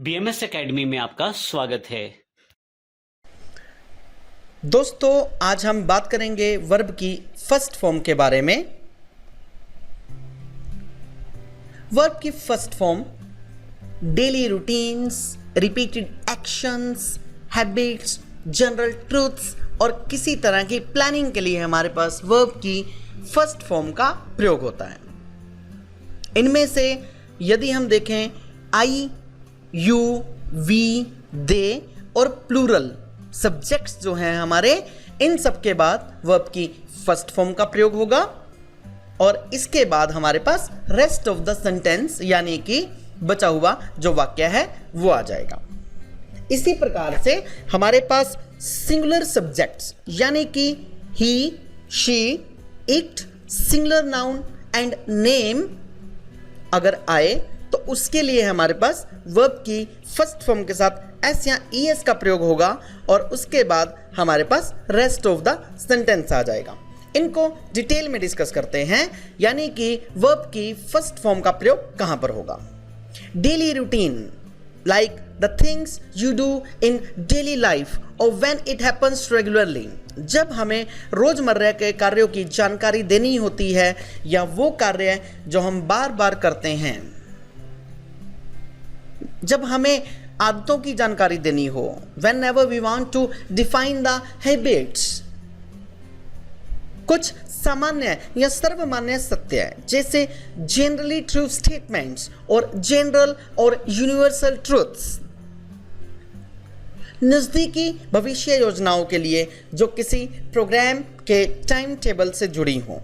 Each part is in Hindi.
बीएमएस एकेडमी में आपका स्वागत है। दोस्तों, आज हम बात करेंगे वर्ब की फर्स्ट फॉर्म के बारे में। वर्ब की first form daily routines, repeated actions, habits, general truths और किसी तरह की प्लानिंग के लिए हमारे पास वर्ब की फर्स्ट फॉर्म का प्रयोग होता है। इनमें से यदि हम देखें आई, यू, वी, दे और प्लूरल सब्जेक्ट्स जो हैं हमारे, इन सब के बाद वर्ब की फर्स्ट फॉर्म का प्रयोग होगा और इसके बाद हमारे पास रेस्ट ऑफ द सेंटेंस यानी कि बचा हुआ जो वाक्य है वो आ जाएगा। इसी प्रकार से हमारे पास सिंगुलर सब्जेक्ट्स यानी कि he, she, it, singular noun and name अगर आए तो उसके लिए हमारे पास वर्ब की फर्स्ट फॉर्म के साथ एस या ईएस का प्रयोग होगा और उसके बाद हमारे पास रेस्ट ऑफ द सेंटेंस आ जाएगा। इनको डिटेल में डिस्कस करते हैं, यानी कि वर्ब की फर्स्ट फॉर्म का प्रयोग कहां पर होगा। Daily routine, like the things you do in daily life और व्हेन इट हैपन्स रेगुलरली। जब हमें रोजमर्रा के कार्यों की जानकारी देनी होती है या वो कार्य जो हम बार बार करते हैं, जब हमें आदतों की जानकारी देनी हो, whenever we want to define the habits, कुछ सामान्य या सर्वमान्य सत्य है जैसे जनरली ट्रू स्टेटमेंट्स और जनरल और यूनिवर्सल ट्रूथ्स। नजदीकी भविष्य योजनाओं के लिए जो किसी प्रोग्राम के टाइम टेबल से जुड़ी हों।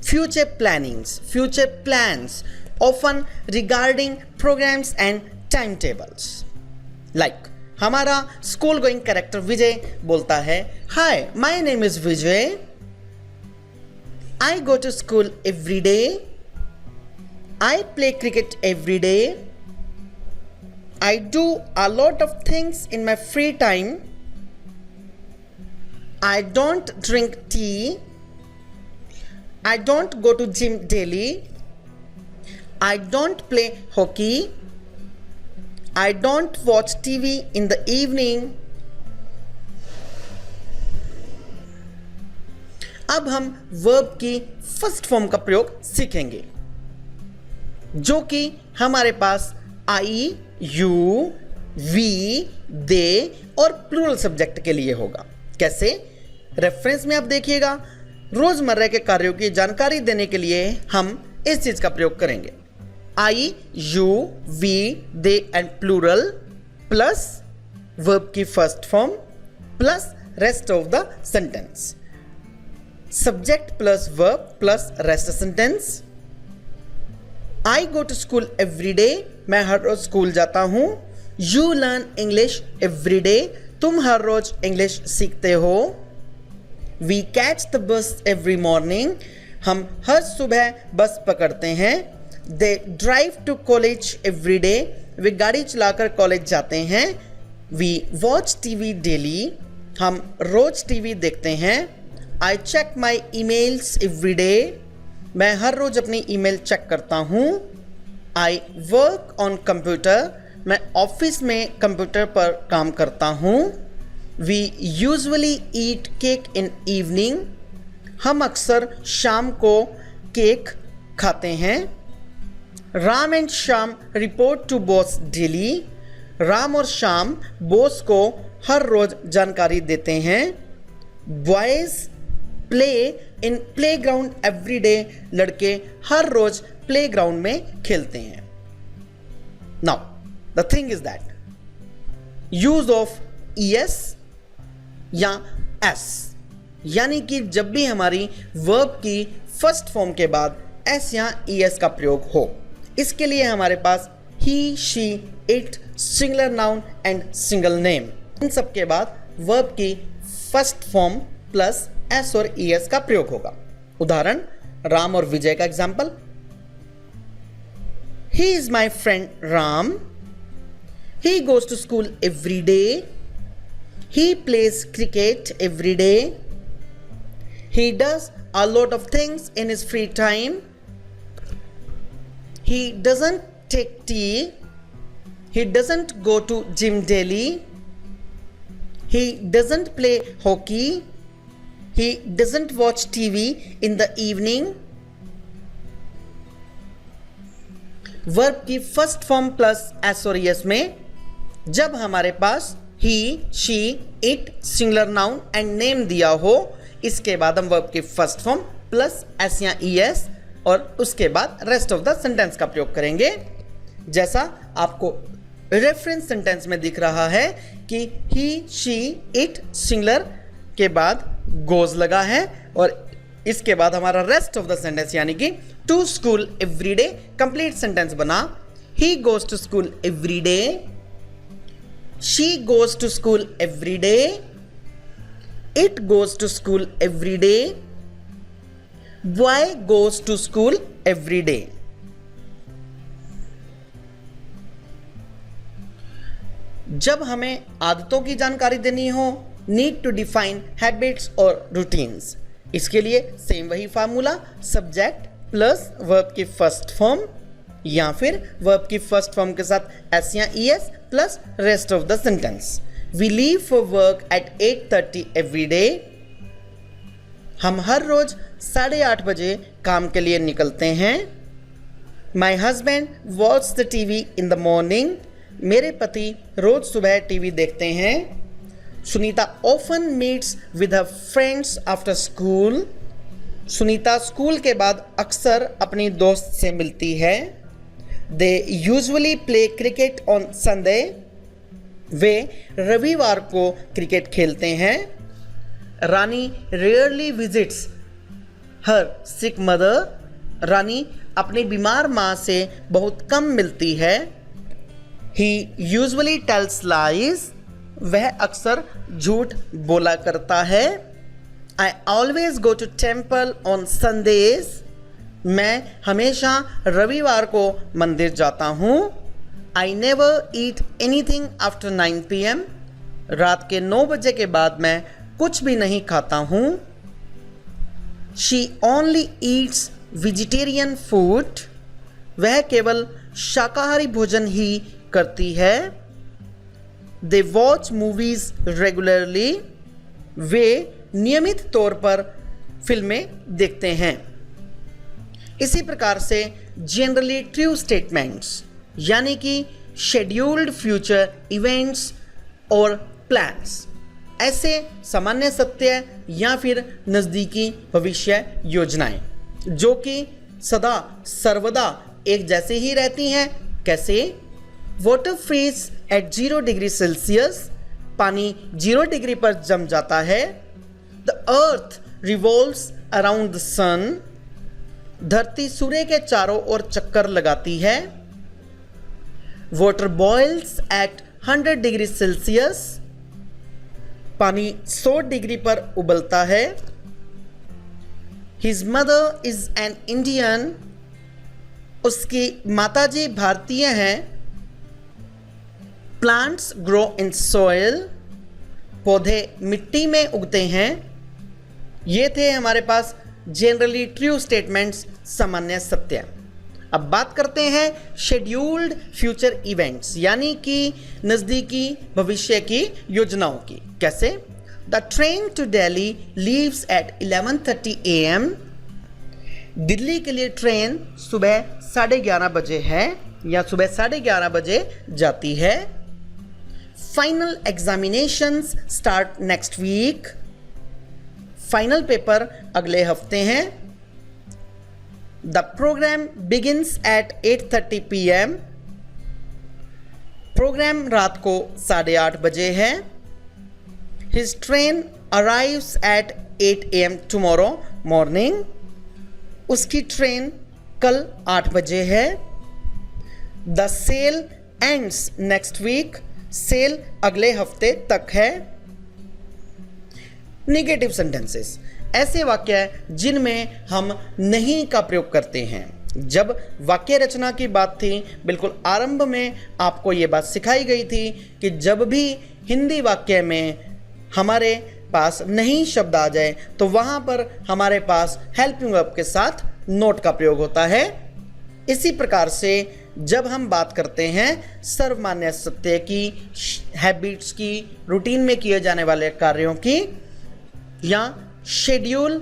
Future plannings, future plans often regarding programs and time tables. Like हमारा स्कूल गोइंग कैरेक्टर विजय बोलता है, hi my name is Vijay, I go to school every day, I play cricket every day, I do a lot of things in my free time, I don't drink tea, I don't go to gym daily, I don't play hockey, I don't watch TV in the evening. अब हम वर्ब की फर्स्ट फॉर्म का प्रयोग सीखेंगे जो कि हमारे पास आई, यू, वी, दे और प्लूरल सब्जेक्ट के लिए होगा। कैसे? रेफरेंस में आप देखिएगा, रोजमर्रा के कार्यों की जानकारी देने के लिए हम इस चीज का प्रयोग करेंगे। I, you, we, they and plural plus verb की first form plus rest of the sentence. Subject plus verb plus rest sentence. I go to school every day, मैं हर रोज स्कूल जाता हूं। You learn English every day, तुम हर रोज इंग्लिश सीखते हो। We catch the bus every morning, हम हर सुबह बस पकड़ते हैं। They drive to college every day, वे गाड़ी चलाकर कॉलेज जाते हैं। वी वॉच टीवी डेली, हम रोज टीवी देखते हैं। I check my emails every day, मैं हर रोज अपनी ईमेल चेक करता हूँ। आई वर्क ऑन कंप्यूटर, मैं ऑफिस में कंप्यूटर पर काम करता हूँ। We usually eat cake in evening, हम अक्सर शाम को केक खाते हैं। Ram and Shyam report to boss daily, Ram और श्याम बॉस को हर रोज जानकारी देते हैं। Boys play in playground every day, लड़के हर रोज प्लेग्राउंड में खेलते हैं। Now the thing is that use of ES या एस, यानी कि जब भी हमारी वर्ब की फर्स्ट फॉर्म के बाद एस या ईएस का प्रयोग हो, इसके लिए हमारे पास he, she, it, singular noun and single name, इन सब के बाद वर्ब की फर्स्ट फॉर्म प्लस एस और ईएस का प्रयोग होगा। उदाहरण राम और विजय का example, he is my friend Ram, he goes to school every day, he plays cricket every day, he does a lot of things in his free time, he doesn't take tea, He doesn't go to gym daily. He doesn't play hockey. He doesn't watch TV in the evening. Verb की फर्स्ट फॉर्म प्लस एस और एस में जब हमारे पास he, she, it, singular noun and name दिया हो, इसके बाद हम वर्ब की फर्स्ट फॉर्म प्लस एस या ई एस और उसके बाद रेस्ट ऑफ द सेंटेंस का प्रयोग करेंगे। जैसा आपको रेफरेंस सेंटेंस में दिख रहा है कि ही, शी, इट सिंगुलर के बाद गोज लगा है और इसके बाद हमारा रेस्ट ऑफ द सेंटेंस यानी कि to school every day complete sentence बना। He goes to school every day, she goes to school every day, it goes to school every day, boy goes to school every day. जब हमें आदतों की जानकारी देनी हो, नीड टू डिफाइन हैबिट्स और रूटीन्स, इसके लिए सेम वही फार्मूला, सब्जेक्ट प्लस वर्ब की फर्स्ट फॉर्म या फिर वर्ब की फर्स्ट फॉर्म के साथ एस या E S plus rest of the sentence. We leave for work at 8:30 every day. हम हर रोज 8:30 बजे काम के लिए निकलते हैं। My husband watch the TV in the morning. मेरे पति रोज सुबह टीवी देखते हैं। Sunita often meets with her friends after school. Sunita school के बाद अक्सर अपनी दोस्त से मिलती है। They usually play cricket on Sunday. वे रविवार को क्रिकेट खेलते हैं। Rani rarely visits her sick mother. Rani अपनी बीमार माँ से बहुत कम मिलती है। He usually tells lies. वह अक्सर झूठ बोला करता है। I always go to temple on Sundays. मैं हमेशा रविवार को मंदिर जाता हूँ। I never eat anything after 9 PM. रात के 9 बजे के बाद मैं कुछ भी नहीं खाता हूँ। She only eats vegetarian food. वह केवल शाकाहारी भोजन ही करती है। They watch movies regularly. वे नियमित तौर पर फिल्में देखते हैं। इसी प्रकार से जनरली ट्रू स्टेटमेंट्स यानी कि शेड्यूल्ड फ्यूचर इवेंट्स और प्लान्स, ऐसे सामान्य सत्य या फिर नज़दीकी भविष्य योजनाएं जो कि सदा सर्वदा एक जैसे ही रहती हैं। कैसे? Water freeze at 0 degree Celsius. पानी 0 डिग्री पर जम जाता है। The earth revolves around the sun. धरती सूर्य के चारों ओर चक्कर लगाती है। Water boils at 100 degree Celsius. पानी 100 डिग्री पर उबलता है। His mother is an Indian. उसकी माताजी भारतीय हैं। Plants grow in soil. पौधे मिट्टी में उगते हैं। ये थे हमारे पास जनरली ट्रू स्टेटमेंट्स, सामान्य सत्य। अब बात करते हैं शेड्यूल्ड फ्यूचर इवेंट्स यानी कि नज़दीकी भविष्य की योजनाओं की। कैसे? The train to Delhi leaves at 11:30 AM। Delhi के लिए ट्रेन सुबह 11:30 बजे है या सुबह 11:30 बजे जाती है। Final examinations start next week. Final paper अगले हफ्ते हैं। The program begins at 8:30 PM। Program रात को 8:30 बजे है। His train arrives at 8 AM tomorrow morning. उसकी ट्रेन कल 8 बजे है। The sale ends next week. Sale अगले हफ्ते तक है। निगेटिव सेंटेंसेस ऐसे वाक्य हैं जिनमें हम नहीं का प्रयोग करते हैं। जब वाक्य रचना की बात थी, बिल्कुल आरंभ में आपको ये बात सिखाई गई थी कि जब भी हिंदी वाक्य में हमारे पास नहीं शब्द आ जाए तो वहाँ पर हमारे पास हेल्पिंग वर्ब के साथ नोट का प्रयोग होता है। इसी प्रकार से जब हम बात करते हैं सर्वमान्य सत्य की, हैबिट्स की, रूटीन में किए जाने वाले कार्यों की या शेड्यूल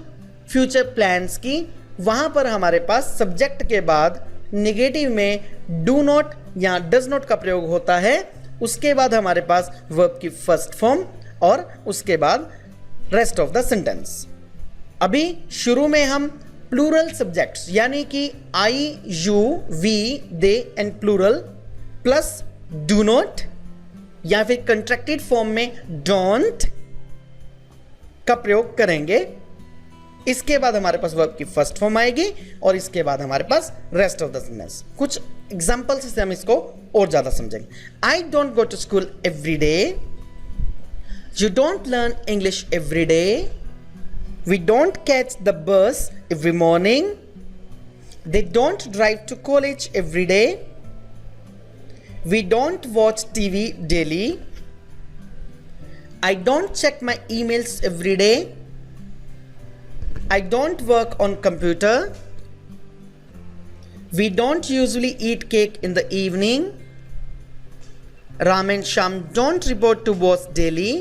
फ्यूचर प्लान्स की, वहाँ पर हमारे पास सब्जेक्ट के बाद नेगेटिव में डू नॉट या डज नॉट का प्रयोग होता है। उसके बाद हमारे पास वर्ब की फर्स्ट फॉर्म और उसके बाद रेस्ट ऑफ द सेंटेंस। अभी शुरू में हम प्लूरल सब्जेक्ट्स यानी कि I, you, we, they and plural plus do not या फिर कंट्रैक्टेड फॉर्म में डोंट का प्रयोग करेंगे। इसके बाद हमारे पास वर्ब की फर्स्ट फॉर्म आएगी और इसके बाद हमारे पास रेस्ट ऑफ द सेंटेंस। कुछ एग्जांपल्स से हम इसको और ज्यादा समझेंगे। I don't go to school every day, you don't learn English every day, we don't catch the bus every morning, they don't drive to college every day, we don't watch TV daily, I don't check my emails every day, I don't work on computer, we don't usually eat cake in the evening, Ram and Sham don't report to boss daily,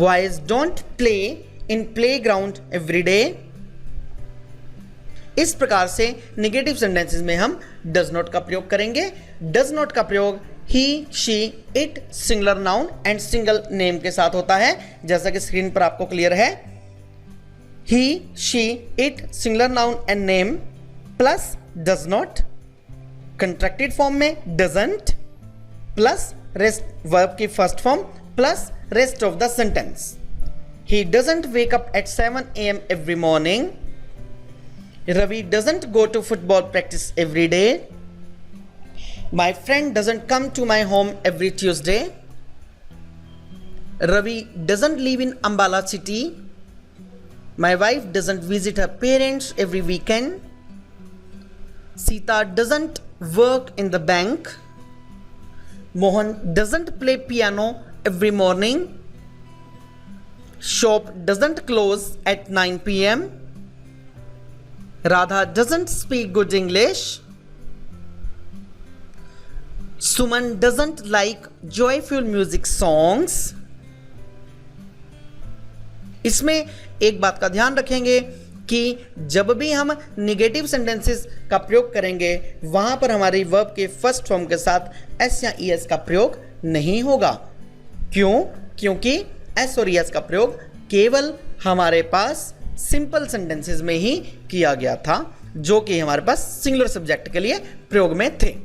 boys don't play in play ground every day. इस प्रकार से निगेटिव सेंटेंसेस में हम डज नॉट का प्रयोग करेंगे। डज नॉट का प्रयोग he, she, it, singular noun and single name के साथ होता है, जैसा कि स्क्रीन पर आपको क्लियर है। He, she, it, singular noun and name plus does not, contracted form में डजंट प्लस रेस्ट वर्ब की first form plus rest of the sentence. He doesn't wake up at 7 a.m. every morning. Ravi doesn't go to football practice every day. My friend doesn't come to my home every Tuesday. Ravi doesn't live in Ambala city. My wife doesn't visit her parents every weekend. Sita doesn't work in the bank. Mohan doesn't play piano every morning. Shop doesn't close at 9 p.m. Radha doesn't speak good English. Suman doesn't like joyful music songs. इसमें एक बात का ध्यान रखेंगे कि जब भी हम निगेटिव सेंटेंसेस का प्रयोग करेंगे वहां पर हमारी वर्ब के फर्स्ट फॉर्म के साथ एस या ईएस का प्रयोग नहीं होगा। क्यों? क्योंकि एस और एस का प्रयोग केवल हमारे पास सिंपल सेंटेंसेस में ही किया गया था, जो कि हमारे पास सिंगुलर सब्जेक्ट के लिए प्रयोग में थे।